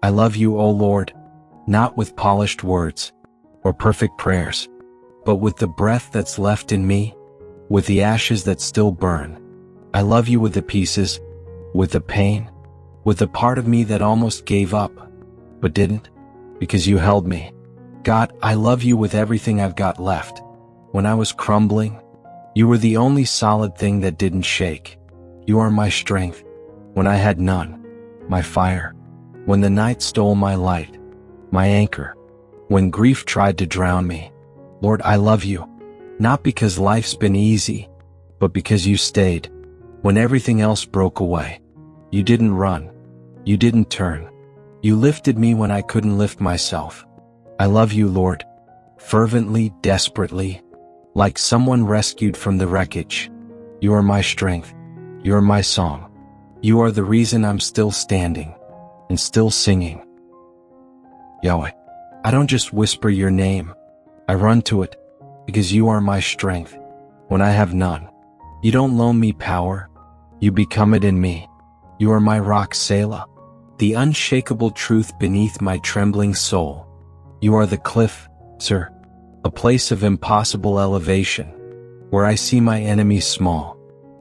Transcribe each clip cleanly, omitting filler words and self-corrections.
I love you, O Lord, not with polished words or perfect prayers, but with the breath that's left in me, with the ashes that still burn. I love you with the pieces, with the pain, with the part of me that almost gave up, but didn't, because you held me. God, I love you with everything I've got left. When I was crumbling, you were the only solid thing that didn't shake. You are my strength when I had none, my fire when the night stole my light, my anchor when grief tried to drown me. Lord, I love you, not because life's been easy, but because you stayed when everything else broke away. You didn't run, you didn't turn. You lifted me when I couldn't lift myself. I love you, Lord, fervently, desperately, like someone rescued from the wreckage. You are my strength, you are my song. You are the reason I'm still standing and still singing. Yahweh, I don't just whisper your name, I run to it, because you are my strength when I have none. You don't loan me power, you become it in me. You are my rock, Selah, the unshakable truth beneath my trembling soul. You are the cliff, sir, a place of impossible elevation, where I see my enemies small,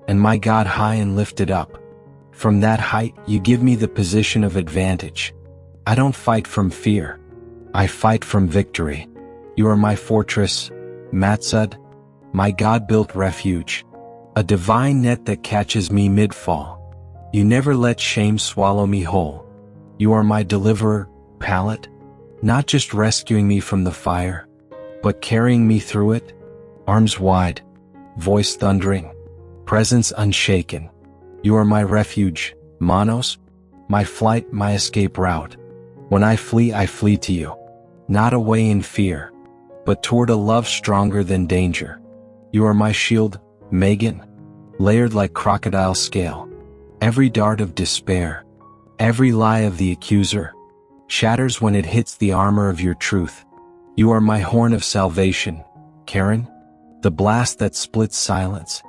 and my God high and lifted up. From that height you give me the position of advantage. I don't fight from fear, I fight from victory. You are my fortress, Matsud, my God-built refuge, a divine net that catches me mid-fall. You never let shame swallow me whole. You are my deliverer, Pallet, not just rescuing me from the fire, but carrying me through it, arms wide, voice thundering, presence unshaken. You are my refuge, Manos, my flight, my escape route. When I flee to you, not away in fear, but toward a love stronger than danger. You are my shield, Megan, layered like crocodile scale. Every dart of despair, every lie of the accuser, shatters when it hits the armor of your truth. You are my horn of salvation, Karen, the blast that splits silence,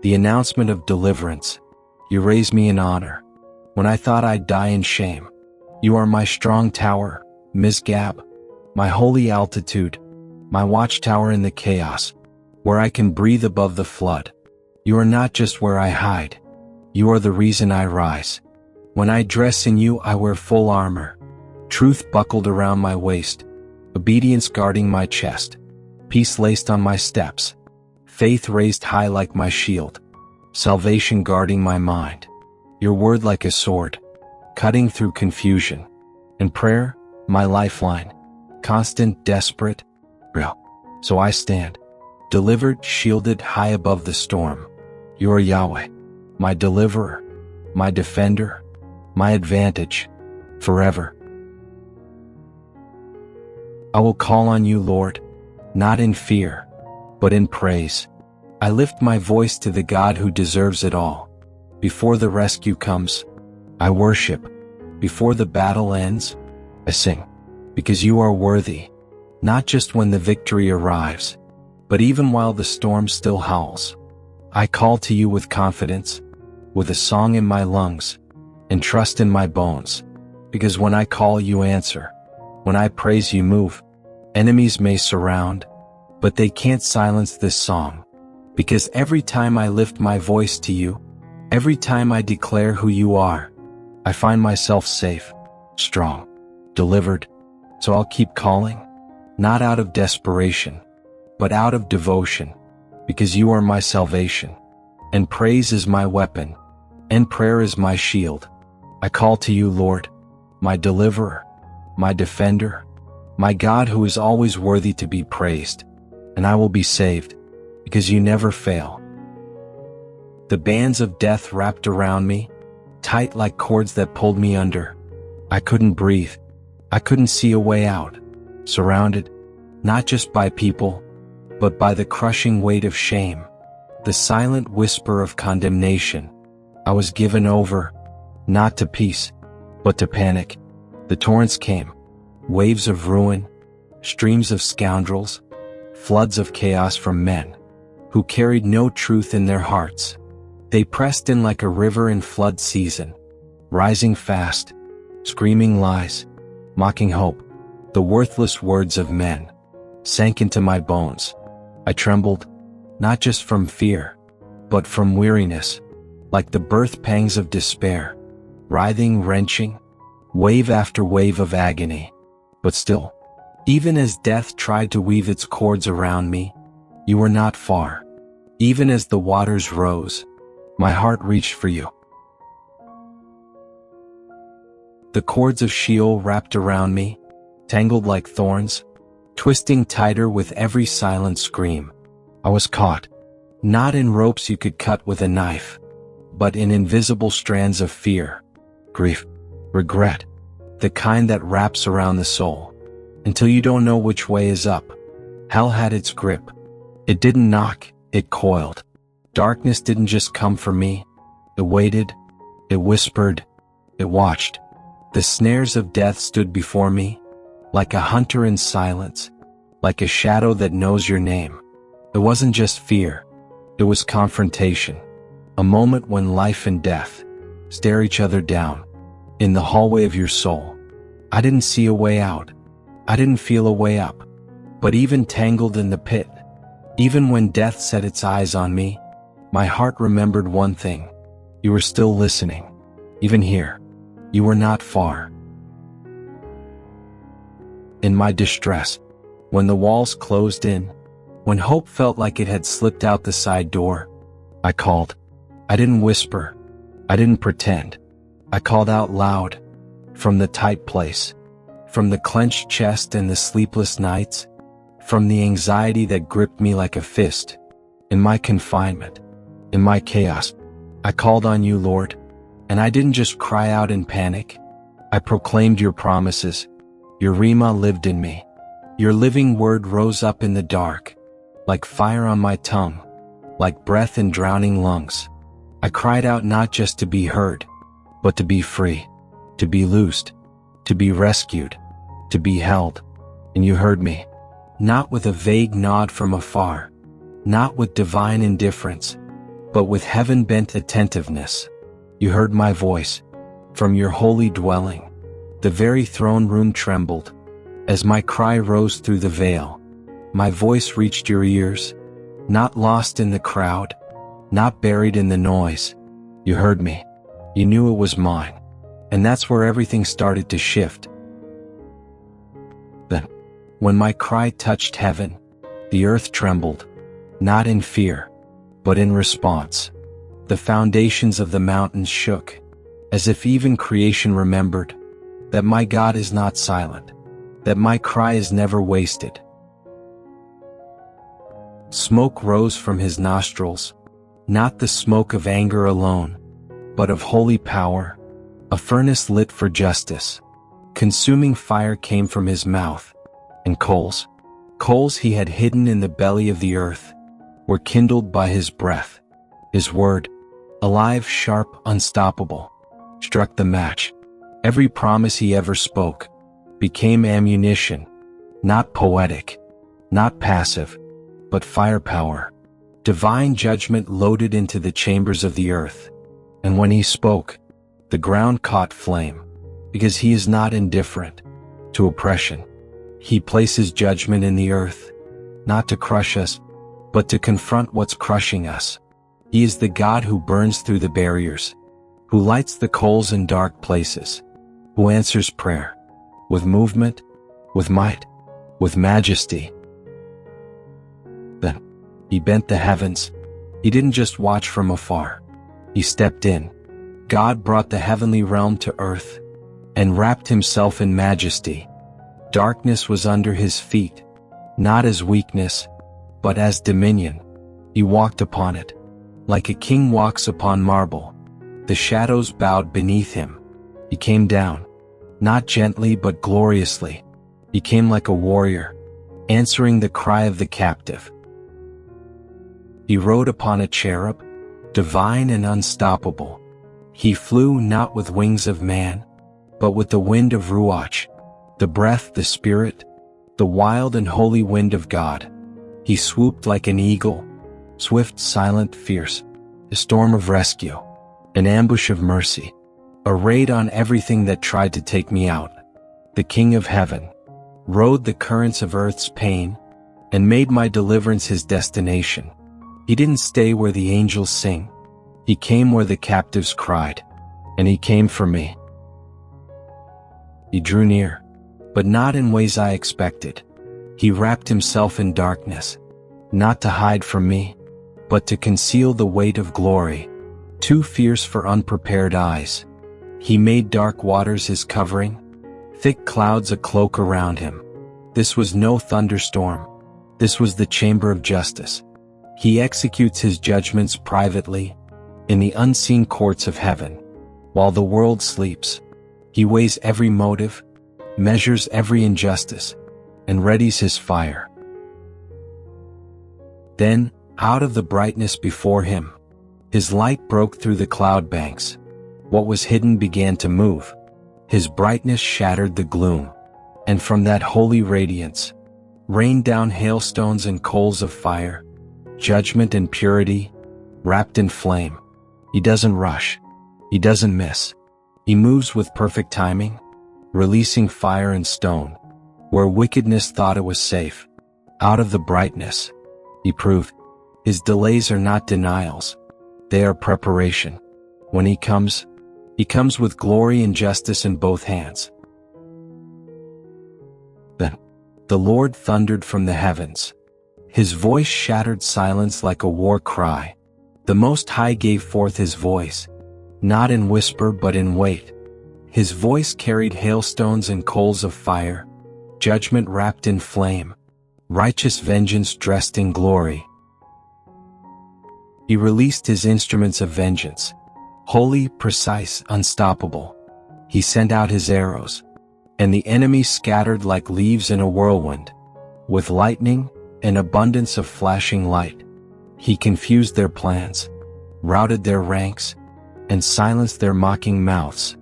the announcement of deliverance. You raise me in honor when I thought I'd die in shame. You are my strong tower, Mizgab, my holy altitude, my watchtower in the chaos, where I can breathe above the flood. You are not just where I hide, you are the reason I rise. When I dress in you I wear full armor, truth buckled around my waist, obedience guarding my chest, peace laced on my steps, faith raised high like my shield, salvation guarding my mind, your word like a sword, cutting through confusion, and prayer, my lifeline, constant, desperate, real. So I stand, delivered, shielded high above the storm. You are Yahweh, my deliverer, my defender, my advantage, forever. I will call on you, Lord, not in fear, but in praise. I lift my voice to the God who deserves it all. Before the rescue comes, I worship. Before the battle ends, I sing. Because you are worthy, not just when the victory arrives, but even while the storm still howls. I call to you with confidence, with a song in my lungs, and trust in my bones. Because when I call, you answer. When I praise, you move. Enemies may surround, but they can't silence this song. Because every time I lift my voice to you, every time I declare who you are, I find myself safe, strong, delivered. So I'll keep calling, not out of desperation, but out of devotion, because you are my salvation, and praise is my weapon, and prayer is my shield. I call to you, Lord, my deliverer, my defender, my God who is always worthy to be praised, and I will be saved, because you never fail. The bands of death wrapped around me, tight like cords that pulled me under. I couldn't breathe. I couldn't see a way out. Surrounded, not just by people, but by the crushing weight of shame, the silent whisper of condemnation. I was given over, not to peace, but to panic. The torrents came, waves of ruin, streams of scoundrels, floods of chaos from men who carried no truth in their hearts. They pressed in like a river in flood season, rising fast, screaming lies, mocking hope. The worthless words of men sank into my bones. I trembled, not just from fear, but from weariness, like the birth pangs of despair, writhing, wrenching, wave after wave of agony. But still, even as death tried to weave its cords around me, you were not far. Even as the waters rose, my heart reached for you. The cords of Sheol wrapped around me, tangled like thorns, twisting tighter with every silent scream. I was caught, not in ropes you could cut with a knife, but in invisible strands of fear, grief, regret, the kind that wraps around the soul, until you don't know which way is up. Hell had its grip. It didn't knock, it coiled. Darkness didn't just come for me. It waited, it whispered, it watched. The snares of death stood before me, like a hunter in silence, like a shadow that knows your name. It wasn't just fear, it was confrontation. A moment when life and death stare each other down. In the hallway of your soul, I didn't see a way out. I didn't feel a way up. But even tangled in the pit, even when death set its eyes on me, my heart remembered one thing. You were still listening. Even here, you were not far. In my distress, when the walls closed in, when hope felt like it had slipped out the side door, I called. I didn't whisper. I didn't pretend. I called out loud, from the tight place, from the clenched chest and the sleepless nights, from the anxiety that gripped me like a fist. In my confinement, in my chaos, I called on you, Lord, and I didn't just cry out in panic. I proclaimed your promises. Your Rima lived in me. Your living word rose up in the dark, like fire on my tongue, like breath in drowning lungs. I cried out not just to be heard, but to be free, to be loosed, to be rescued, to be held. And you heard me, not with a vague nod from afar, not with divine indifference, but with heaven-bent attentiveness. You heard my voice, from your holy dwelling. The very throne room trembled. As my cry rose through the veil, my voice reached your ears, not lost in the crowd, not buried in the noise. You heard me. You knew it was mine. And that's where everything started to shift. Then, when my cry touched heaven, the earth trembled, not in fear, but in response. The foundations of the mountains shook, as if even creation remembered that my God is not silent, that my cry is never wasted. Smoke rose from his nostrils, not the smoke of anger alone, but of holy power, a furnace lit for justice. Consuming fire came from his mouth, and coals he had hidden in the belly of the earth, were kindled by his breath. His word, alive, sharp, unstoppable, struck the match. Every promise he ever spoke became ammunition, not poetic, not passive, but firepower. Divine judgment loaded into the chambers of the earth. And when he spoke, the ground caught flame, because he is not indifferent to oppression. He places judgment in the earth, not to crush us, but to confront what's crushing us. He is the God who burns through the barriers, who lights the coals in dark places, who answers prayer, with movement, with might, with majesty. Then, he bent the heavens. He didn't just watch from afar. He stepped in. God brought the heavenly realm to earth and wrapped himself in majesty. Darkness was under his feet, not as weakness, but as dominion. He walked upon it, like a king walks upon marble. The shadows bowed beneath him. He came down, not gently but gloriously. He came like a warrior, answering the cry of the captive. He rode upon a cherub, divine and unstoppable. He flew not with wings of man, but with the wind of Ruach, the breath, the spirit, the wild and holy wind of God. He swooped like an eagle, swift, silent, fierce, a storm of rescue, an ambush of mercy, a raid on everything that tried to take me out. The King of Heaven rode the currents of earth's pain and made my deliverance his destination. He didn't stay where the angels sing. He came where the captives cried, and he came for me. He drew near, but not in ways I expected. He wrapped himself in darkness, not to hide from me, but to conceal the weight of glory, too fierce for unprepared eyes. He made dark waters his covering, thick clouds a cloak around him. This was no thunderstorm. This was the chamber of justice. He executes his judgments privately, in the unseen courts of heaven. While the world sleeps, he weighs every motive, measures every injustice, and readies his fire. Then, out of the brightness before him, his light broke through the cloud banks. What was hidden began to move. His brightness shattered the gloom, and from that holy radiance rained down hailstones and coals of fire, judgment and purity, wrapped in flame. He doesn't rush. He doesn't miss. He moves with perfect timing, releasing fire and stone. Where wickedness thought it was safe, out of the brightness, he proved. His delays are not denials. They are preparation. When he comes with glory and justice in both hands. Then, the Lord thundered from the heavens. His voice shattered silence like a war cry. The Most High gave forth his voice, not in whisper but in weight. His voice carried hailstones and coals of fire, judgment wrapped in flame, righteous vengeance dressed in glory. He released his instruments of vengeance, holy, precise, unstoppable. He sent out his arrows, and the enemy scattered like leaves in a whirlwind. With lightning and abundance of flashing light, he confused their plans, routed their ranks, and silenced their mocking mouths.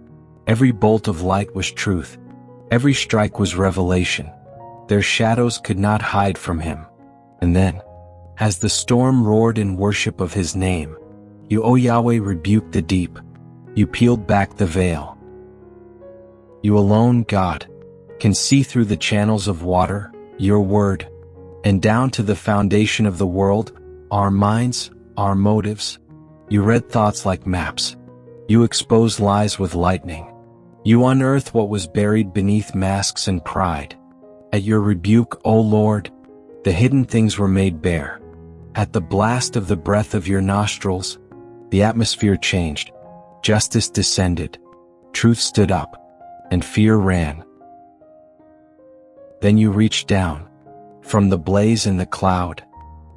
Every bolt of light was truth. Every strike was revelation. Their shadows could not hide from him. And then, as the storm roared in worship of his name, you, O Yahweh, rebuked the deep. You peeled back the veil. You alone, God, can see through the channels of water, your word, and down to the foundation of the world, our minds, our motives. You read thoughts like maps. You expose lies with lightning. You unearth what was buried beneath masks and pride. At your rebuke, O Lord, the hidden things were made bare. At the blast of the breath of your nostrils, the atmosphere changed. Justice descended. Truth stood up, and fear ran. Then you reached down, from the blaze and the cloud,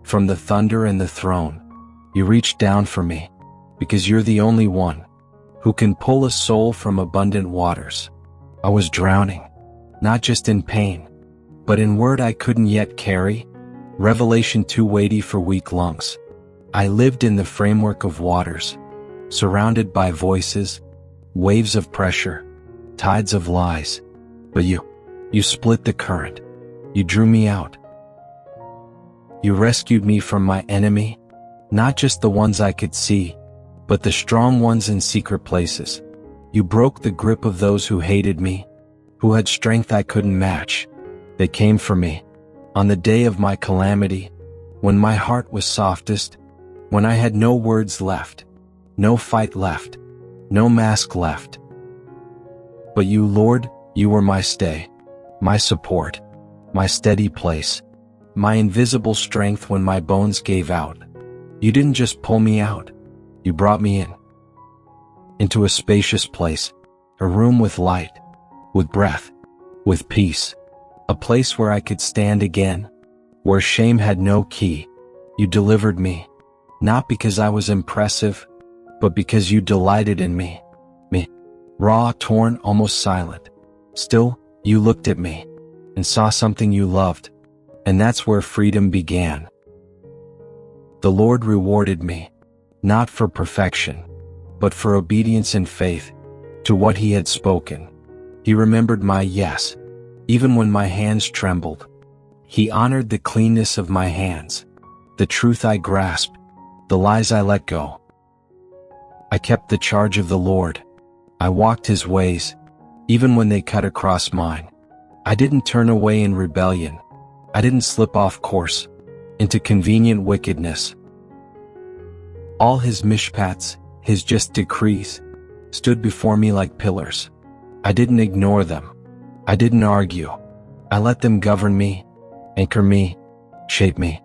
from the thunder and the throne. You reached down for me, because you're the only one who can pull a soul from abundant waters. I was drowning, not just in pain, but in word I couldn't yet carry, revelation too weighty for weak lungs. I lived in the framework of waters, surrounded by voices, waves of pressure, tides of lies. But you split the current. You drew me out. You rescued me from my enemy, not just the ones I could see, but the strong ones in secret places. You broke the grip of those who hated me, who had strength I couldn't match. They came for me on the day of my calamity, when my heart was softest, when I had no words left, no fight left, no mask left. But you, Lord, you were my stay, my support, my steady place, my invisible strength when my bones gave out. You didn't just pull me out. You brought me into a spacious place, a room with light, with breath, with peace, a place where I could stand again, where shame had no key. You delivered me, not because I was impressive, but because you delighted in me, raw, torn, almost silent. Still, you looked at me and saw something you loved, and that's where freedom began. The Lord rewarded me, not for perfection, but for obedience and faith to what he had spoken. He remembered my yes, even when my hands trembled. He honored the cleanness of my hands, the truth I grasped, the lies I let go. I kept the charge of the Lord. I walked his ways, even when they cut across mine. I didn't turn away in rebellion. I didn't slip off course into convenient wickedness. All his mishpats, his just decrees, stood before me like pillars. I didn't ignore them. I didn't argue. I let them govern me, anchor me, shape me.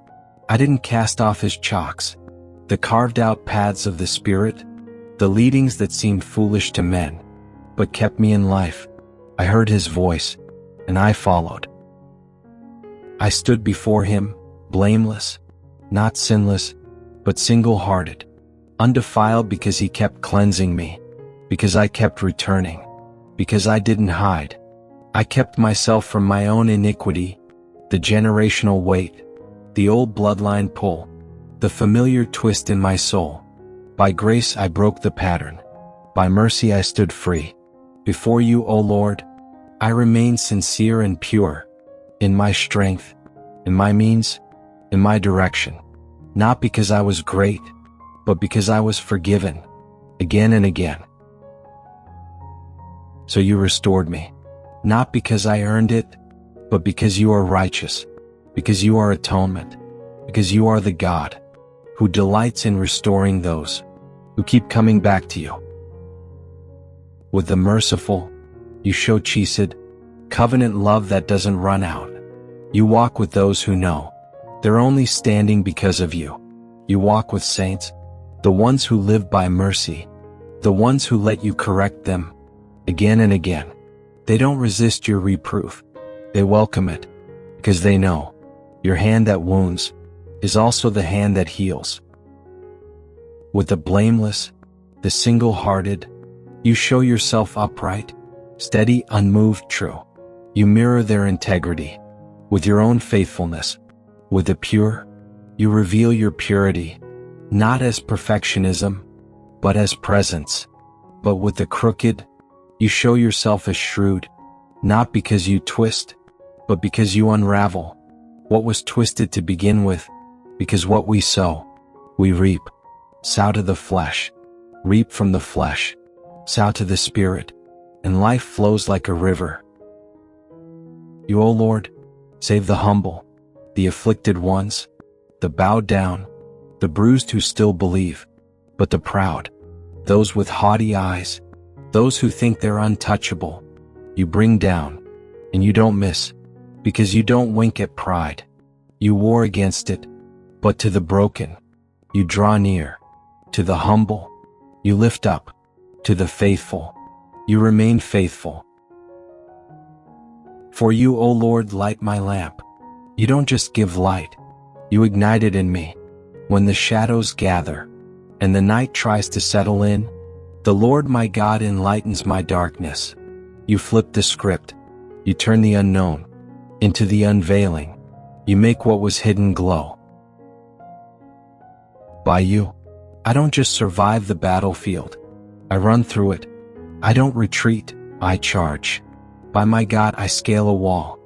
I didn't cast off his chalks, the carved-out paths of the Spirit, the leadings that seemed foolish to men, but kept me in life. I heard his voice, and I followed. I stood before him, blameless, not sinless, but single-hearted, undefiled because he kept cleansing me, because I kept returning, because I didn't hide. I kept myself from my own iniquity, the generational weight, the old bloodline pull, the familiar twist in my soul. By grace I broke the pattern. By mercy I stood free. Before you, O Lord, I remain sincere and pure, in my strength, in my means, in my direction, not because I was great, but because I was forgiven, again and again. So you restored me, not because I earned it, but because you are righteous, because you are atonement, because you are the God who delights in restoring those who keep coming back to you. With the merciful, you show chesed, covenant love that doesn't run out. You walk with those who know they're only standing because of you. You walk with saints, the ones who live by mercy, the ones who let you correct them again and again. They don't resist your reproof. They welcome it, because they know your hand that wounds is also the hand that heals. With the blameless, the single-hearted, you show yourself upright, steady, unmoved, true. You mirror their integrity with your own faithfulness. With the pure, you reveal your purity, not as perfectionism, but as presence. But with the crooked, you show yourself as shrewd, not because you twist, but because you unravel what was twisted to begin with, because what we sow, we reap. Sow to the flesh, reap from the flesh, sow to the Spirit, and life flows like a river. You, O Lord, save the humble, the afflicted ones, the bowed down, the bruised who still believe, but the proud, those with haughty eyes, those who think they're untouchable, you bring down, and you don't miss, because you don't wink at pride. You war against it, but to the broken, you draw near. To the humble, you lift up. To the faithful, you remain faithful. For you, O Lord, light my lamp. You don't just give light, you ignite it in me. When the shadows gather, and the night tries to settle in, the Lord my God enlightens my darkness. You flip the script, you turn the unknown into the unveiling. You make what was hidden glow. By you, I don't just survive the battlefield, I run through it. I don't retreat, I charge. By my God I scale a wall.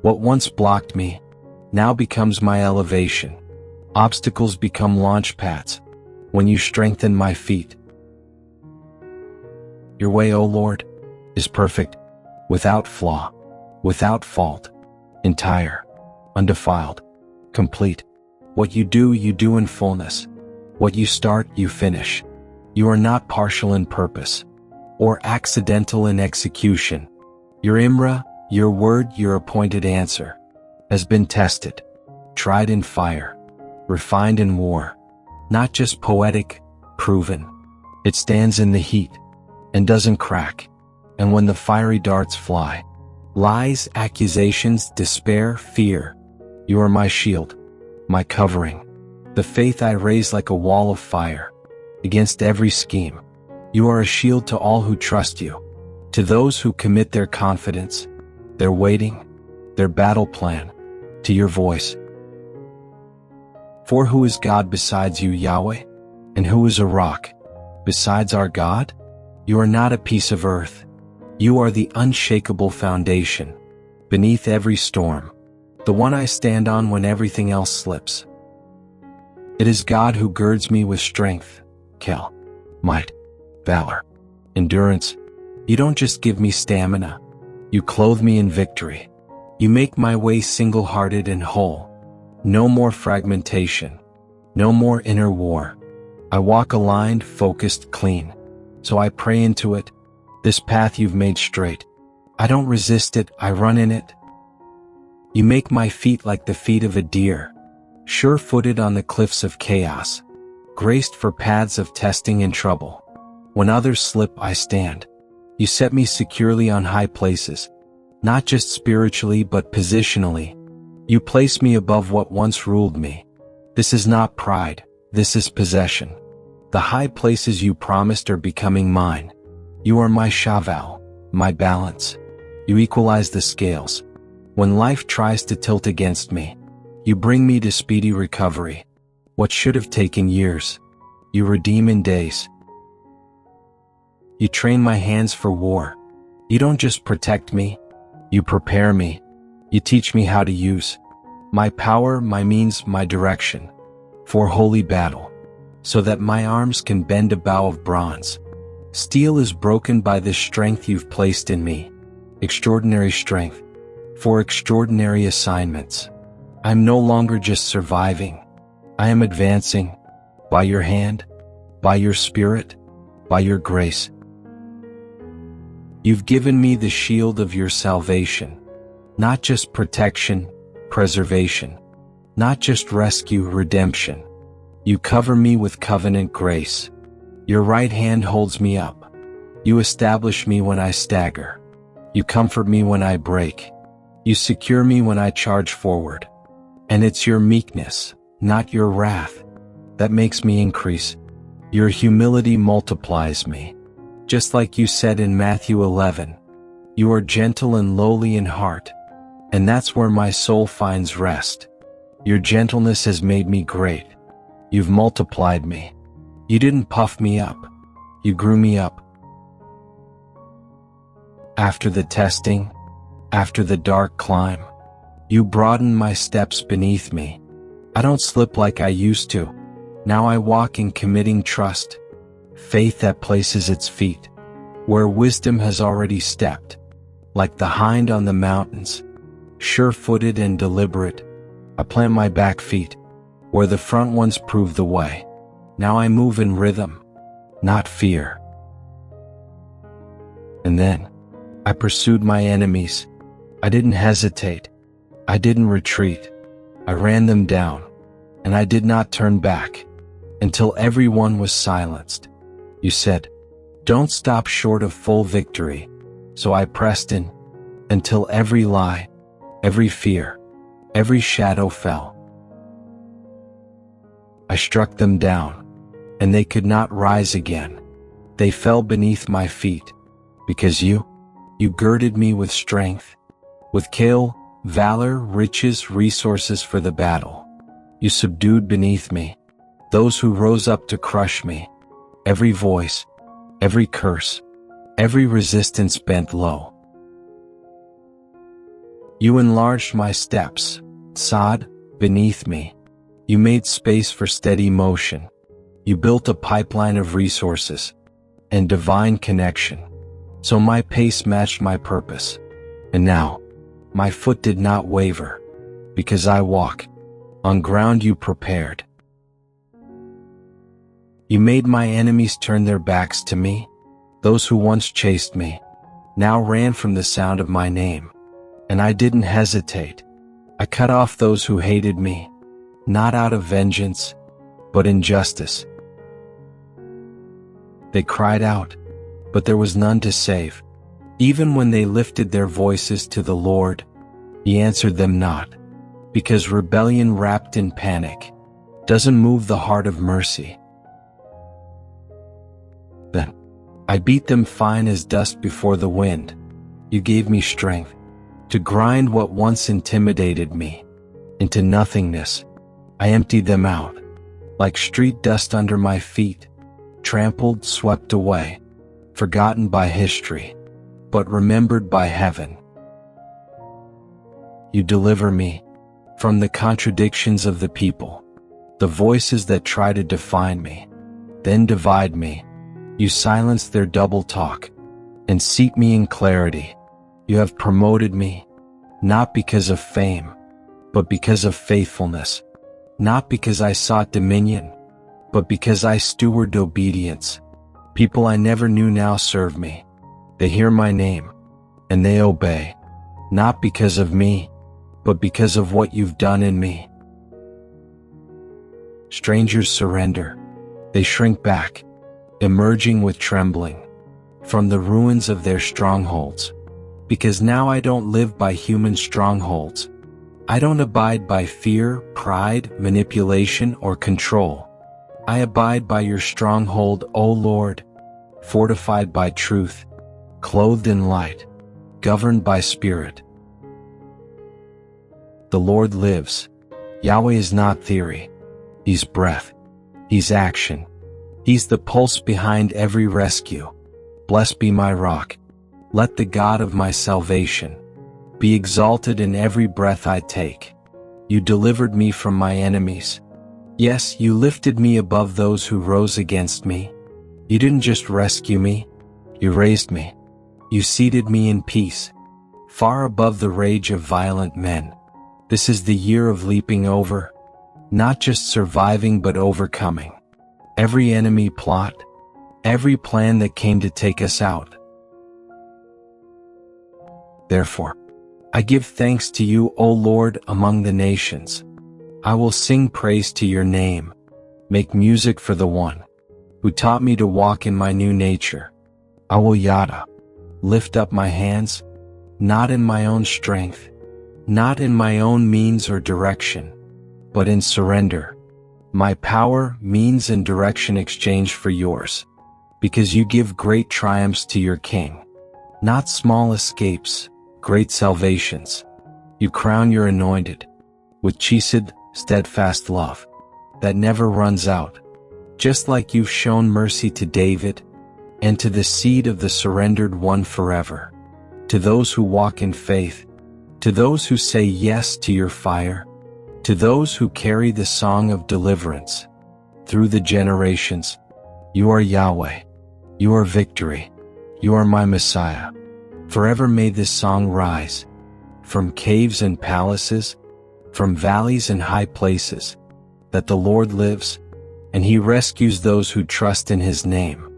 What once blocked me, now becomes my elevation. Obstacles become launch pads when you strengthen my feet. Your way, O Lord, is perfect, without flaw, without fault, entire, undefiled, complete. What you do in fullness. What you start, you finish. You are not partial in purpose, or accidental in execution. Your Imra, your word, your appointed answer, has been tested, tried in fire, refined in war. Not just poetic, proven. It stands in the heat, and doesn't crack. And when the fiery darts fly, lies, accusations, despair, fear, you are my shield, my covering. The faith I raise like a wall of fire against every scheme. You are a shield to all who trust you, to those who commit their confidence, their waiting, their battle plan, to your voice. For who is God besides you, Yahweh? And who is a rock besides our God? You are not a piece of earth. You are the unshakable foundation, beneath every storm, the one I stand on when everything else slips. It is God who girds me with strength, Kel, might, valor, endurance. You don't just give me stamina. You clothe me in victory. You make my way single-hearted and whole. No more fragmentation. No more inner war. I walk aligned, focused, clean. So I pray into it. This path you've made straight. I don't resist it, I run in it. You make my feet like the feet of a deer, sure-footed on the cliffs of chaos, graced for paths of testing and trouble. When others slip, I stand. You set me securely on high places, not just spiritually but positionally. You place me above what once ruled me. This is not pride, this is possession. The high places you promised are becoming mine. You are my chaval, my balance. You equalize the scales. When life tries to tilt against me, you bring me to speedy recovery. What should have taken years, you redeem in days. You train my hands for war. You don't just protect me, you prepare me. You teach me how to use my power, my means, my direction for holy battle, so that my arms can bend a bow of bronze. Steel is broken by the strength you've placed in me. Extraordinary strength for extraordinary assignments. I'm no longer just surviving. I am advancing by your hand, by your spirit, by your grace. You've given me the shield of your salvation, not just protection, preservation, not just rescue, redemption. You cover me with covenant grace. Your right hand holds me up. You establish me when I stagger. You comfort me when I break. You secure me when I charge forward. And it's your meekness, not your wrath, that makes me increase. Your humility multiplies me. Just like you said in Matthew 11, you are gentle and lowly in heart, and that's where my soul finds rest. Your gentleness has made me great. You've multiplied me. You didn't puff me up. You grew me up. After the testing, after the dark climb, you broaden my steps beneath me. I don't slip like I used to. Now I walk in committing trust, faith that places its feet where wisdom has already stepped, like the hind on the mountains, sure-footed and deliberate. I plant my back feet where the front ones prove the way. Now I move in rhythm, not fear. And then I pursued my enemies. I didn't hesitate. I didn't retreat. I ran them down, and I did not turn back until everyone was silenced. You said, "Don't stop short of full victory." So I pressed in until every lie, every fear, every shadow fell. I struck them down, and they could not rise again. They fell beneath my feet, because you girded me with strength, with skill, valor, riches, resources for the battle. You subdued beneath me those who rose up to crush me. Every voice, every curse, every resistance bent low. You enlarged my steps, sod, beneath me. You made space for steady motion. You built a pipeline of resources and divine connection, so my pace matched my purpose. And now, my foot did not waver, because I walk on ground you prepared. You made my enemies turn their backs to me. Those who once chased me now ran from the sound of my name. And I didn't hesitate. I cut off those who hated me, not out of vengeance, but in justice. They cried out, but there was none to save. Even when they lifted their voices to the Lord, He answered them not, because rebellion wrapped in panic doesn't move the heart of mercy. Then I beat them fine as dust before the wind. You gave me strength to grind what once intimidated me into nothingness. I emptied them out, like street dust under my feet, trampled, swept away, forgotten by history, but remembered by heaven. You deliver me from the contradictions of the people, the voices that try to define me, then divide me. You silence their double talk and seat me in clarity. You have promoted me, not because of fame, but because of faithfulness, not because I sought dominion, but because I stewarded obedience. People I never knew now serve me. They hear my name, and they obey, not because of me, but because of what you've done in me. Strangers surrender. They shrink back, emerging with trembling from the ruins of their strongholds. Because now I don't live by human strongholds. I don't abide by fear, pride, manipulation, or control. I abide by your stronghold, O Lord, fortified by truth, clothed in light, governed by spirit. The Lord lives. Yahweh is not theory. He's breath. He's action. He's the pulse behind every rescue. Blessed be my rock. Let the God of my salvation be exalted in every breath I take. You delivered me from my enemies. Yes, you lifted me above those who rose against me. You didn't just rescue me, you raised me. You seated me in peace, far above the rage of violent men. This is the year of leaping over, not just surviving but overcoming. Every enemy plot, every plan that came to take us out. Therefore, I give thanks to you, O Lord, among the nations. I will sing praise to your name, make music for the one who taught me to walk in my new nature. I will yada, lift up my hands, not in my own strength, not in my own means or direction, but in surrender. My power, means, and direction exchange for yours, because you give great triumphs to your king, not small escapes, great salvations. You crown your anointed with chesed, steadfast love that never runs out, just like you've shown mercy to David and to the seed of the surrendered one forever. To those who walk in faith, to those who say yes to your fire, to those who carry the song of deliverance through the generations, you are Yahweh, you are victory, you are my Messiah. Forever may this song rise, from caves and palaces, from valleys and high places, that the Lord lives, and he rescues those who trust in his name.